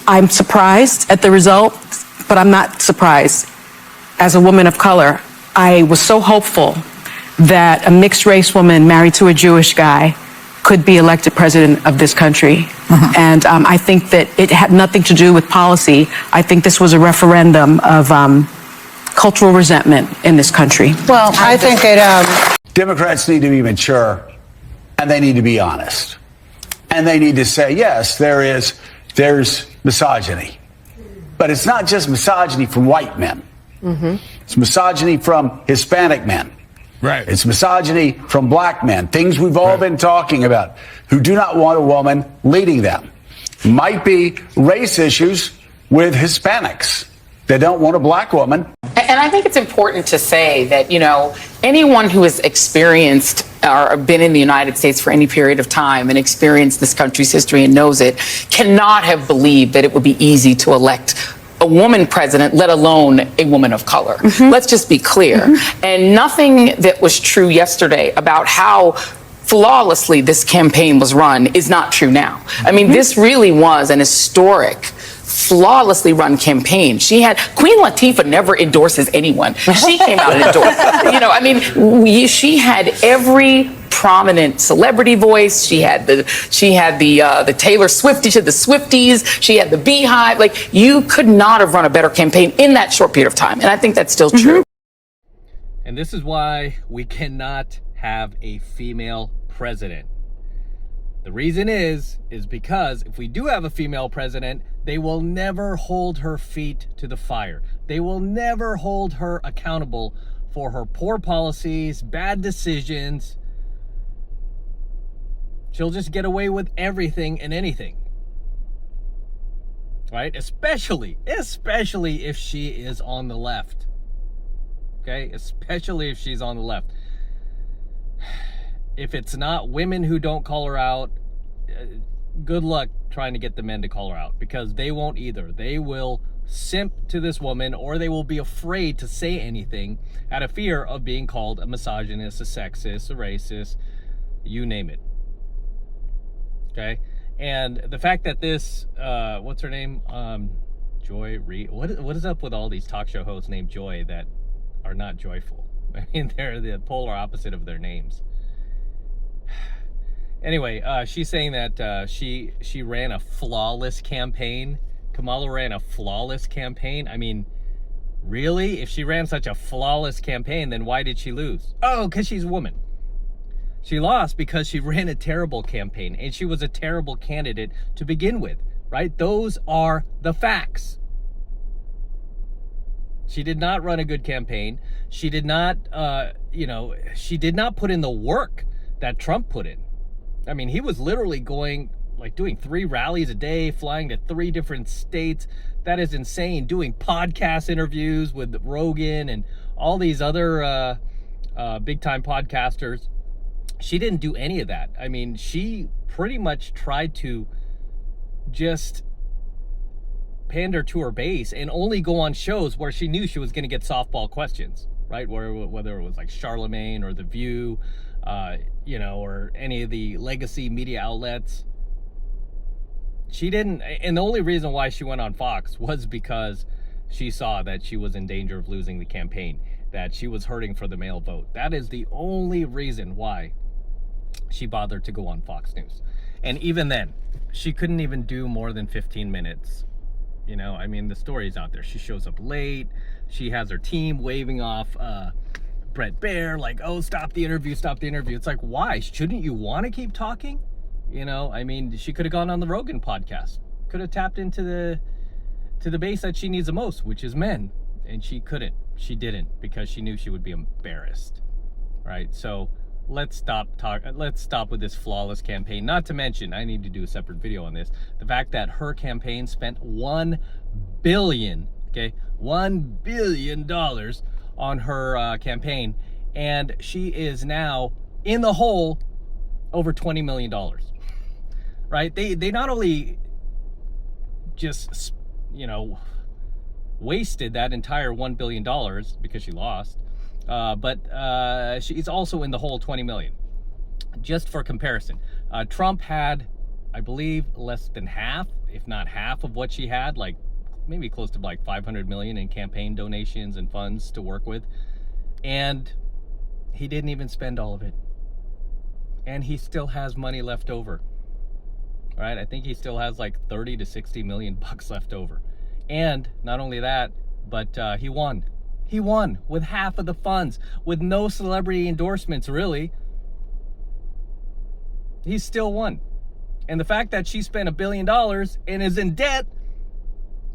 I'm surprised at the result, but I'm not surprised. As a woman of color, I was so hopeful that a mixed race woman married to a Jewish guy could be elected president of this country. And I think that it had nothing to do with policy. I think this was a referendum of cultural resentment in this country. Well, I think it... Democrats need to be mature, and they need to be honest. And they need to say, yes, there's misogyny. But it's not just misogyny from white men. It's misogyny from Hispanic men. Right. It's misogyny from black men, things we've all been talking about, who do not want a woman leading them. Might be race issues with Hispanics. They don't want a black woman. And I think it's important to say that, you know, anyone who has experienced or been in the United States for any period of time and experienced this country's history and knows it cannot have believed that it would be easy to elect a woman president, let alone a woman of color. Let's just be clear. And nothing that was true yesterday about how flawlessly this campaign was run is not true now. I mean, this really was an historic, flawlessly run campaign. Queen Latifah never endorses anyone. She came out and endorsed. You know, I mean, she had every prominent celebrity voice. She had the Taylor Swift, she had the Swifties, she had the Beehive. Like, you could not have run a better campaign in that short period of time. And I think that's still true. And this is why we cannot have a female president. The reason is because if we do have a female president, they will never hold her feet to the fire. They will never hold her accountable for her poor policies, bad decisions. She'll just get away with everything and anything. Right? Especially if she is on the left. Okay? Especially if she's on the left. If it's not women who don't call her out, good luck trying to get the men to call her out, because they won't either. They will simp to this woman, or they will be afraid to say anything out of fear of being called a misogynist, a sexist, a racist, you name it. Okay? And the fact that this, what's her name? Joy Reid. What is up with all these talk show hosts named Joy that are not joyful? I mean, they're the polar opposite of their names. Anyway, she's saying that she ran a flawless campaign. Kamala ran a flawless campaign. I mean, really? If she ran such a flawless campaign, then why did she lose? Oh, because she's a woman. She lost because she ran a terrible campaign, and she was a terrible candidate to begin with, right? Those are the facts. She did not run a good campaign. She did not, she did not put in the work that Trump put in. I mean, he was literally doing 3 rallies a day, flying to 3 different states. That is insane. Doing podcast interviews with Rogan and all these other big-time podcasters. She didn't do any of that. I mean, she pretty much tried to just pander to her base and only go on shows where she knew she was going to get softball questions, right? Whether it was like Charlemagne or The View, or any of the legacy media outlets. She didn't, and the only reason why she went on Fox was because she saw that she was in danger of losing the campaign, that she was hurting for the male vote. That is the only reason why she bothered to go on Fox News. And even then, she couldn't even do more than 15 minutes. You know, I mean, the story's out there. She shows up late. She has her team waving off Brett Baer, like, oh, stop the interview. It's like, why? Shouldn't you want to keep talking? You know, I mean, she could have gone on the Rogan podcast, could have tapped into the base that she needs the most, which is men. And she couldn't. She didn't, because she knew she would be embarrassed. Right? So let's stop with this flawless campaign. Not to mention, I need to do a separate video on this, the fact that her campaign spent $1 billion on her campaign, and she is now in the hole over $20 million. Right? They not only just, wasted that entire $1 billion because she lost, but she's also in the hole $20 million. Just for comparison, Trump had, I believe, less than half, if not half of what she had, like maybe close to like 500 million in campaign donations and funds to work with. And he didn't even spend all of it. And he still has money left over. Right? I think he still has like 30 to 60 million bucks left over. And not only that, but he won. He won with half of the funds, with no celebrity endorsements, really. He still won. And the fact that she spent $1 billion and is in debt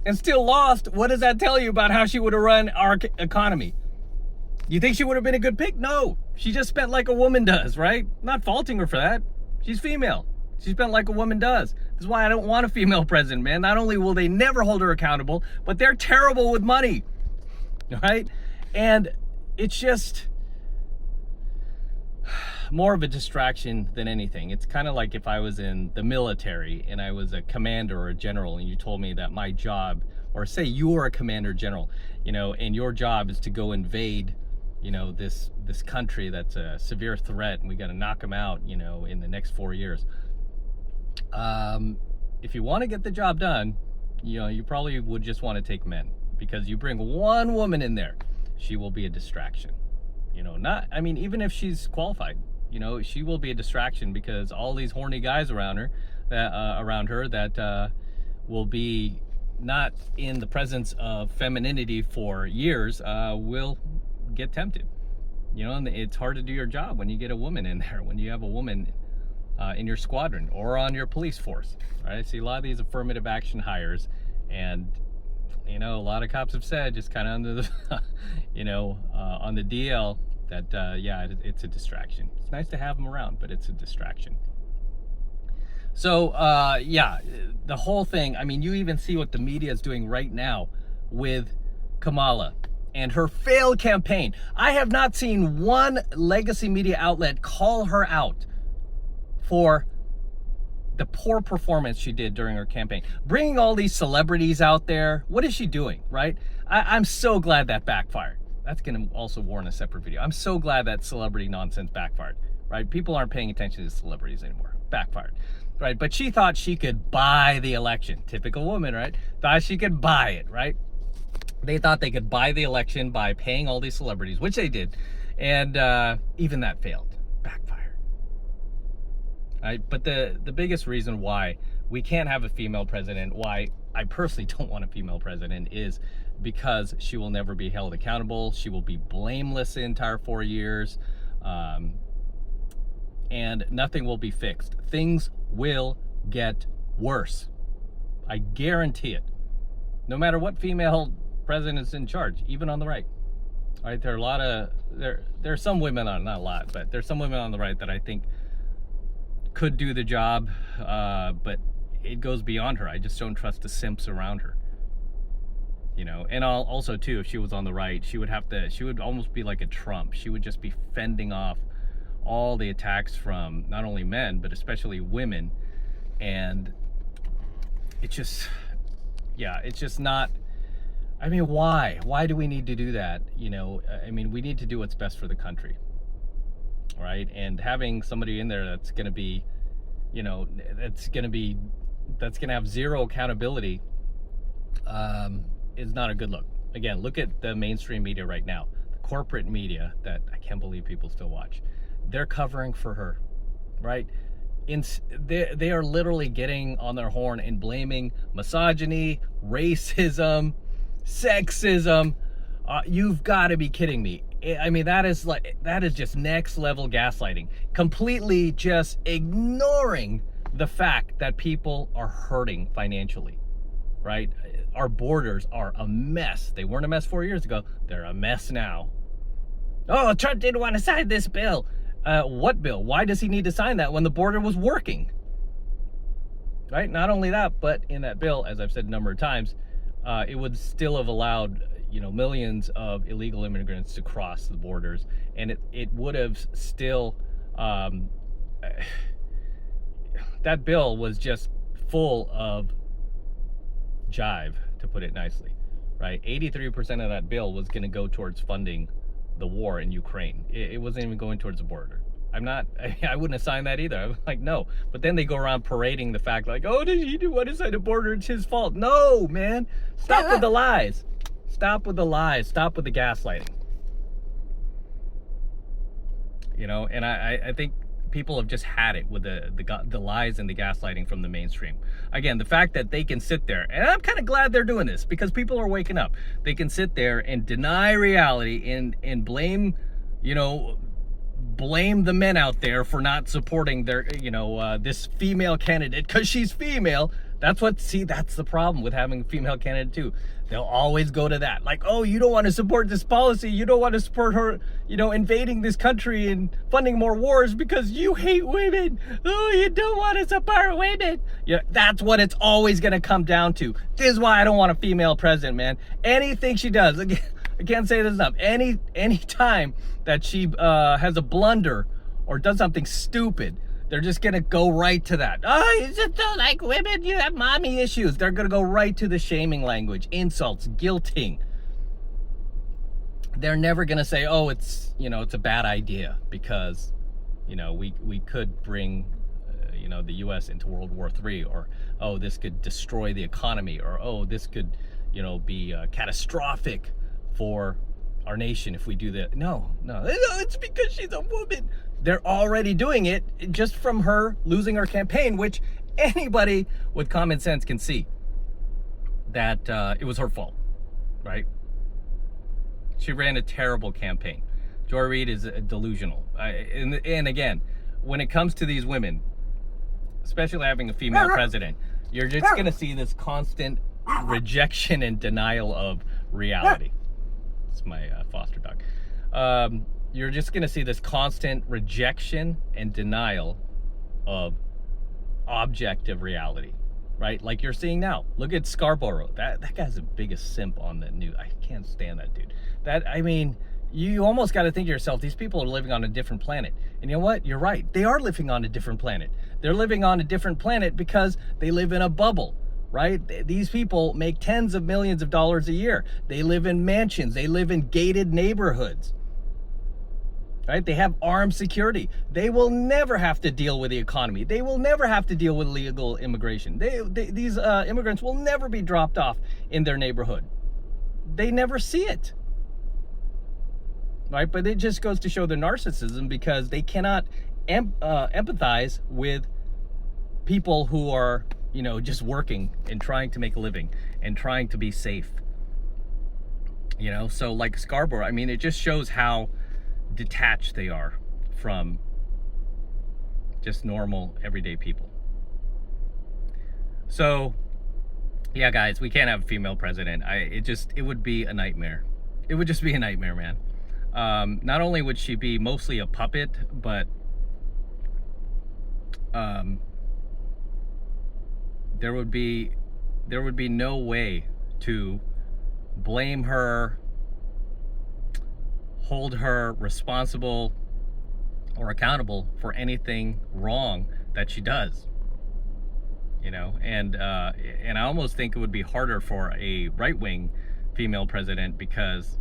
and still lost, what does that tell you about how she would have run our economy? You think she would have been a good pick? No. She just spent like a woman does, right? Not faulting her for that. She's female. She spent like a woman does. This is why I don't want a female president, man. Not only will they never hold her accountable, but they're terrible with money, right? And it's just more of a distraction than anything. It's kind of like if I was in the military and I was a commander or a general and you told me that my job, or say you were a commander general, you know, and your job is to go invade, you know, this country that's a severe threat and we got to knock them out, you know, in the next 4 years. If you want to get the job done, you know, you probably would just want to take men, because you bring one woman in there, she will be a distraction. You know, not, I mean, even if she's qualified, you know, she will be a distraction, because all these horny guys around her that will be not in the presence of femininity for years, will get tempted. You know, and it's hard to do your job when you get a woman in there, when you have a woman in your squadron or on your police force, right? See a lot of these affirmative action hires, and you know, a lot of cops have said, just kind of under the, you know, on the DL, that yeah, it's a distraction. It's nice to have them around, but it's a distraction. So yeah, the whole thing. I mean, you even see what the media is doing right now with Kamala and her failed campaign. I have not seen one legacy media outlet call her out for the poor performance she did during her campaign. Bringing all these celebrities out there, what is she doing, right? I'm so glad that backfired. That's gonna also warrant a separate video. I'm so glad that celebrity nonsense backfired, right? People aren't paying attention to celebrities anymore. Backfired, right? But she thought she could buy the election. Typical woman, right? Thought she could buy it, right? They thought they could buy the election by paying all these celebrities, which they did. And even that failed, backfired. Right? But the biggest reason why we can't have a female president, why I personally don't want a female president, is because she will never be held accountable. She will be blameless the entire 4 years, and nothing will be fixed. Things will get worse. I guarantee it. No matter what female president is in charge, even on the right. All right, there are a lot of there are some women on, not a lot, but there's some women on the right that I think could do the job, but it goes beyond her. I just don't trust the simps around her. You know, and also too, if she was on the right, she would almost be like a Trump. She would just be fending off all the attacks from not only men, but especially women. And it just, yeah, it's just not, I mean, why? Why do we need to do that? You know, I mean, we need to do what's best for the country. Right? And having somebody in there that's going to be, you know, that's going to have zero accountability, is not a good look. Again, look at the mainstream media right now, the corporate media that I can't believe people still watch. They're covering for her, right? They are literally getting on their horn and blaming misogyny, racism, sexism. You've got to be kidding me. I mean, that is just next level gaslighting. Completely just ignoring the fact that people are hurting financially, right? Our borders are a mess. They weren't a mess 4 years ago. They're a mess now. Oh, Trump didn't want to sign this bill. What bill? Why does he need to sign that when the border was working? Right? Not only that, but in that bill, as I've said a number of times, it would still have allowed, you know, millions of illegal immigrants to cross the borders, and it would have still, that bill was just full of jive, to put it nicely, right? 83% of that bill was going to go towards funding the war in Ukraine. It wasn't even going towards the border. I wouldn't have signed that either. I'm like, no. But then they go around parading the fact like, oh, did he do what inside the border? It's his fault. No, man. Stop with the lies. Stop with the lies. Stop with the gaslighting. You know, and I think people have just had it with the lies and the gaslighting from the mainstream. Again, the fact that they can sit there, and I'm kind of glad they're doing this because people are waking up. They can sit there and deny reality and blame, you know, blame the men out there for not supporting their, you know, this female candidate because she's female. That's the problem with having a female candidate too. They'll always go to that. Like, oh, you don't want to support this policy. You don't want to support her, you know, invading this country and funding more wars because you hate women. Oh, you don't want to support women. Yeah, that's what it's always going to come down to. This is why I don't want a female president, man. Anything she does, again, I can't say this enough. Any time that she has a blunder or does something stupid, they're just gonna go right to that. Oh, you just don't like women. You have mommy issues. They're gonna go right to the shaming language, insults, guilting. They're never gonna say, oh, it's, you know, it's a bad idea because, you know, we could bring, you know, the U.S. into World War III, or oh, this could destroy the economy, or oh, this could, you know, be catastrophic for our nation if we do that. No, it's because she's a woman. They're already doing it just from her losing her campaign, which anybody with common sense can see that it was her fault, right? She ran a terrible campaign. Joy Reid is delusional. And again, when it comes to these women, especially having a female president, you're just going to see this constant rejection and denial of reality. It's my foster dog. You're just going to see this constant rejection and denial of objective reality, right? Like you're seeing now. Look at Scarborough. That guy's the biggest simp on the news. I can't stand that dude. I mean, you almost got to think to yourself, these people are living on a different planet. And you know what? You're right. They are living on a different planet. They're living on a different planet because they live in a bubble. Right? These people make tens of millions of dollars a year. They live in mansions. They live in gated neighborhoods. Right? They have armed security. They will never have to deal with the economy. They will never have to deal with illegal immigration. These immigrants will never be dropped off in their neighborhood. They never see it. Right? But it just goes to show their narcissism because they cannot empathize with people who are, you know, just working and trying to make a living and trying to be safe. You know, so like Scarborough, I mean, it just shows how detached they are from just normal, everyday people. So, yeah, guys, we can't have a female president. It would be a nightmare. It would just be a nightmare, man. Not only would she be mostly a puppet, but there would be no way to blame her, hold her responsible or accountable for anything wrong that she does. You know, and I almost think it would be harder for a right-wing female president because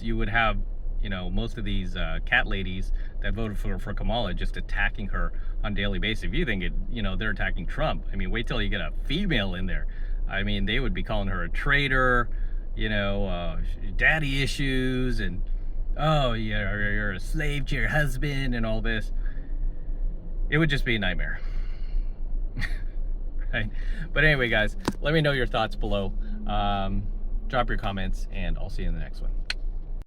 you would have, you know, most of these cat ladies that voted for Kamala just attacking her on a daily basis. If you think it, you know, they're attacking Trump, I mean, wait till you get a female in there. I mean, they would be calling her a traitor, you know, daddy issues, and oh, you're a slave to your husband and all this. It would just be a nightmare. Right? But anyway, guys, let me know your thoughts below. Drop your comments, and I'll see you in the next one.